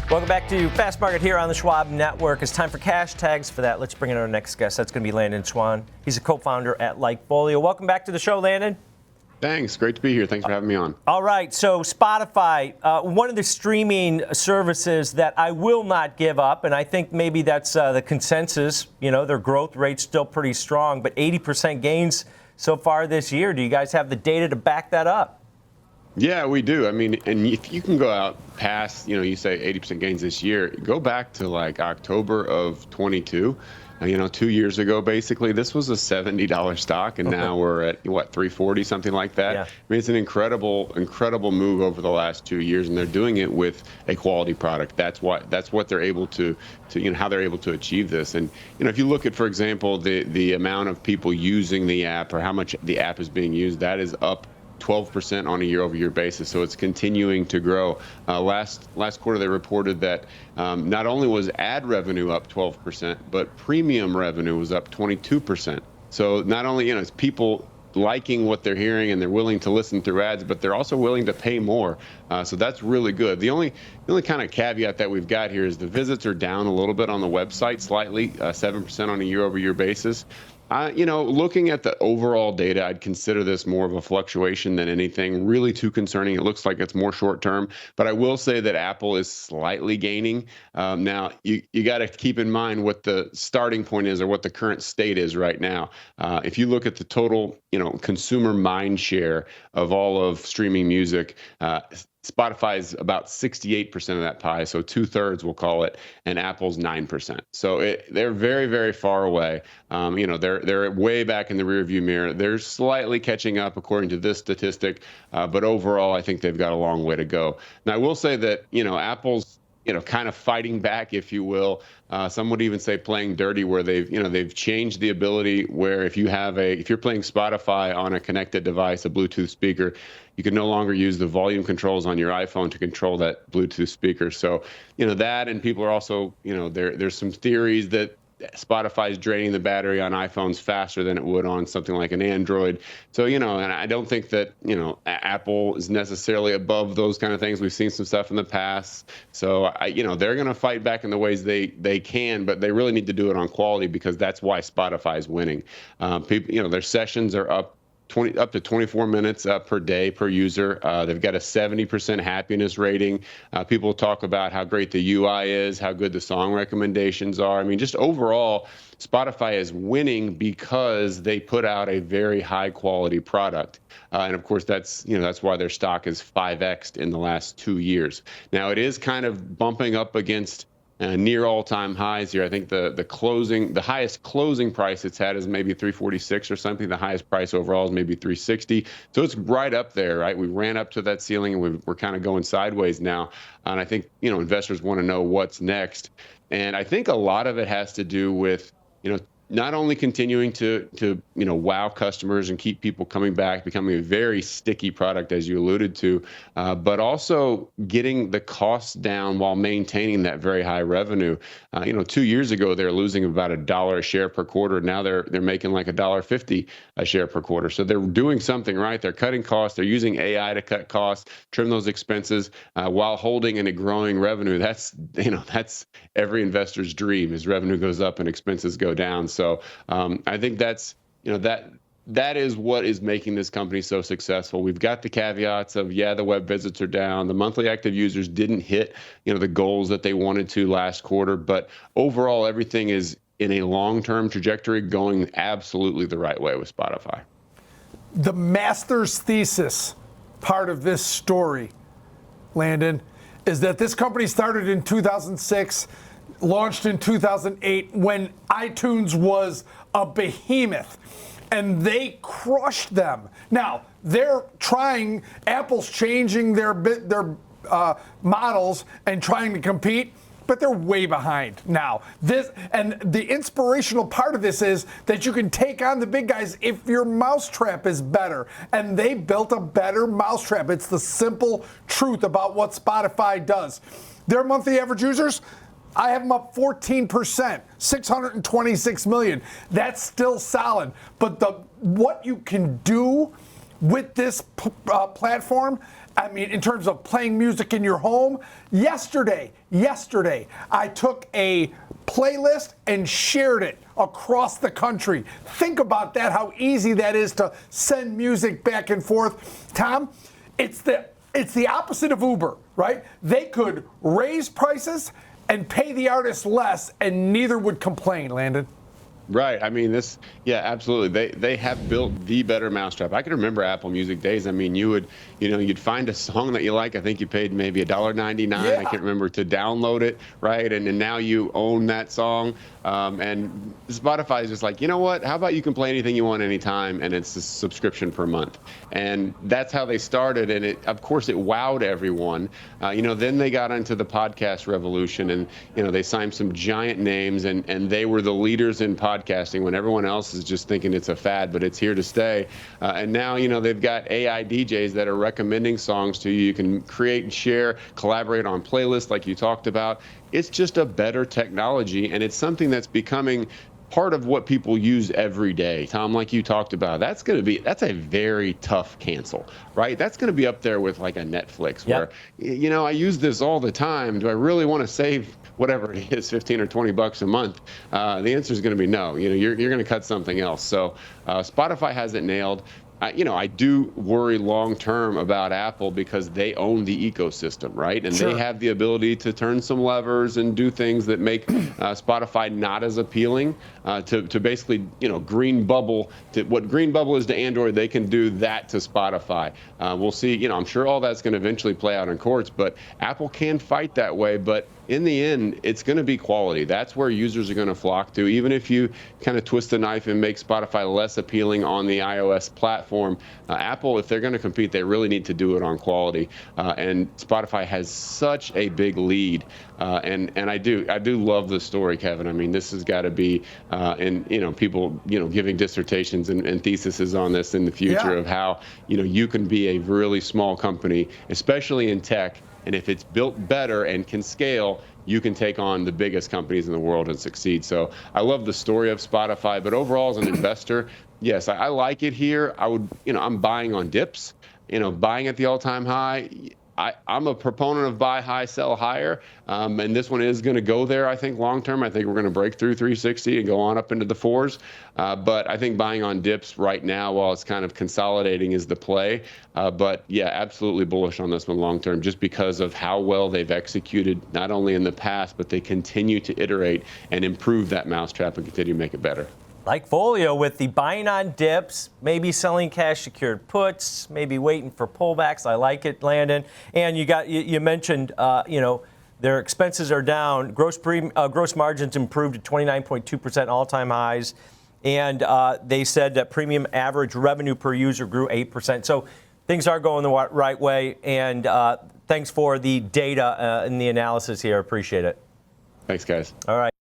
Welcome back to Fast Market here on the Schwab Network. It's time for cash tags. For that, let's bring in our next guest. That's going to be Landon Swan. He's a co-founder at Lightfolio. Welcome back to the show, Landon. Thanks. Great to be here. Thanks for having me on. All right. So Spotify, one of the streaming services that I will not give up, and I think maybe that's the consensus. You know, their growth rate's still pretty strong, but 80% gains so far this year. Do you guys have the data to back that up? Yeah, we do. I mean, and if you can go out past, you say 80% gains this year, go back to like October of 22. 2 years ago, basically, this was a $70 stock, and now we're at, $340, something like that. Yeah. I mean, it's an incredible move over the last 2 years, and they're doing it with a quality product. That's what they're able to how they're able to achieve this. And, if you look at, for example, the amount of people using the app or how much the app is being used, that is up 12% on a year-over-year basis, so it's continuing to grow. Last quarter, they reported that not only was ad revenue up 12%, but premium revenue was up 22%. So not only it's people liking what they're hearing and they're willing to listen through ads, but they're also willing to pay more. So that's really good. The only kind of caveat that we've got here is the visits are down a little bit on the website, slightly, 7% on a year-over-year basis. Looking at the overall data, I'd consider this more of a fluctuation than anything really too concerning. It looks like it's more short term, but I will say that Apple is slightly gaining. Now, you got to keep in mind what the starting point is or what the current state is right now. If you look at the total, consumer mind share of all of streaming music, Spotify is about 68% of that pie, so 2/3 we'll call it, and Apple's 9%. So they're very, very far away. They're way back in the rearview mirror. They're slightly catching up according to this statistic, but overall, I think they've got a long way to go. Now, I will say that Apple's kind of fighting back, if you will. Some would even say playing dirty, where they've changed the ability where if you're playing Spotify on a connected device, a Bluetooth speaker, you can no longer use the volume controls on your iPhone to control that Bluetooth speaker. So, that, and people are also, there's some theories that Spotify is draining the battery on iPhones faster than it would on something like an Android. So, and I don't think that, Apple is necessarily above those kind of things. We've seen some stuff in the past. So, they're going to fight back in the ways they can, but they really need to do it on quality, because that's why Spotify is winning. People, their sessions are up to 24 minutes per day per user. They've got a 70% happiness rating. People talk about how great the UI is, how good the song recommendations are. I mean, just overall, Spotify is winning because they put out a very high quality product. And of course, that's why their stock is 5x'd in the last 2 years. Now, it is kind of bumping up against near all-time highs here. I think the highest closing price it's had is maybe 346 or something. The highest price overall is maybe 360. So it's right up there, right? We ran up to that ceiling, and we're kind of going sideways now. And I think investors want to know what's next. And I think a lot of it has to do with not only continuing to wow customers and keep people coming back, becoming a very sticky product, as you alluded to, but also getting the costs down while maintaining that very high revenue. 2 years ago, they were losing about $1 a share per quarter. Now they're making like $1.50 a share per quarter. So they're doing something right. They're cutting costs. They're using AI to cut costs, trim those expenses while holding and growing revenue. That's every investor's dream, is revenue goes up and expenses go down. So I think that's that is what is making this company so successful. We've got the caveats of, the web visits are down. The monthly active users didn't hit, the goals that they wanted to last quarter. But overall, everything is in a long-term trajectory going absolutely the right way with Spotify. The master's thesis part of this story, Landon, is that this company started in 2006, launched in 2008 when iTunes was a behemoth, and they crushed them. Now, Apple's changing their models and trying to compete, but they're way behind now. The inspirational part of this is that you can take on the big guys if your mousetrap is better. And they built a better mousetrap. It's the simple truth about what Spotify does. Their monthly average users, I have them up 14%, 626 million. That's still solid. But what you can do with this platform, I mean, in terms of playing music in your home, yesterday, I took a playlist and shared it across the country. Think about that, how easy that is to send music back and forth. Tom, it's the opposite of Uber, right? They could raise prices and pay the artist less, and neither would complain, Landon. Right. I mean, yeah, absolutely. They have built the better mousetrap. I can remember Apple Music days. I mean, you'd find a song that you like. I think you paid maybe $1.99. Yeah. I can't remember, to download it, right? And now you own that song. And Spotify is just like, you know what? How about you can play anything you want anytime, and it's a subscription per month. And that's how they started. And of course, it wowed everyone. Then they got into the podcast revolution, and they signed some giant names, and they were the leaders in podcasting when everyone else is just thinking it's a fad, but it's here to stay. And now, they've got AI DJs that are recommending songs to you. You can create and share, collaborate on playlists like you talked about. It's just a better technology, and it's something that's becoming part of what people use every day. Tom, like you talked about, that's a very tough cancel, right? That's going to be up there with like a Netflix where, I use this all the time. Do I really want to save whatever it is, 15 or 20 bucks a month? The answer is going to be no. You're going to cut something else. So Spotify has it nailed. I do worry long term about Apple because they own the ecosystem, right? And Sure. They have the ability to turn some levers and do things that make Spotify not as appealing to basically, green bubble. What green bubble is to Android, they can do that to Spotify. We'll see. I'm sure all that's going to eventually play out in courts, but Apple can fight that way. But in the end, it's going to be quality. That's where users are going to flock to. Even if you kind of twist the knife and make Spotify less appealing on the iOS platform, Apple, if they're going to compete, they really need to do it on quality. And Spotify has such a big lead. And I do love the story, Kevin. I mean, this has got to be, people, giving dissertations and theses on this in the future of how, you can be a really small company, especially in tech. And if it's built better and can scale, you can take on the biggest companies in the world and succeed. So I love the story of Spotify, but overall as an investor, yes, I like it here. I'm buying on dips, buying at the all-time high. I'm a proponent of buy high, sell higher, and this one is going to go there, I think, long term. I think we're going to break through 360 and go on up into the fours, but I think buying on dips right now while it's kind of consolidating is the play. But yeah, absolutely bullish on this one long term, just because of how well they've executed, not only in the past, but they continue to iterate and improve that mousetrap and continue to make it better. Like Folio with the buying on dips, maybe selling cash secured puts, maybe waiting for pullbacks. I like it, Landon. And you mentioned, their expenses are down. Gross margins improved to 29.2%, all-time highs. And they said that premium average revenue per user grew 8%. So things are going the right way. And thanks for the data and the analysis here. Appreciate it. Thanks, guys. All right.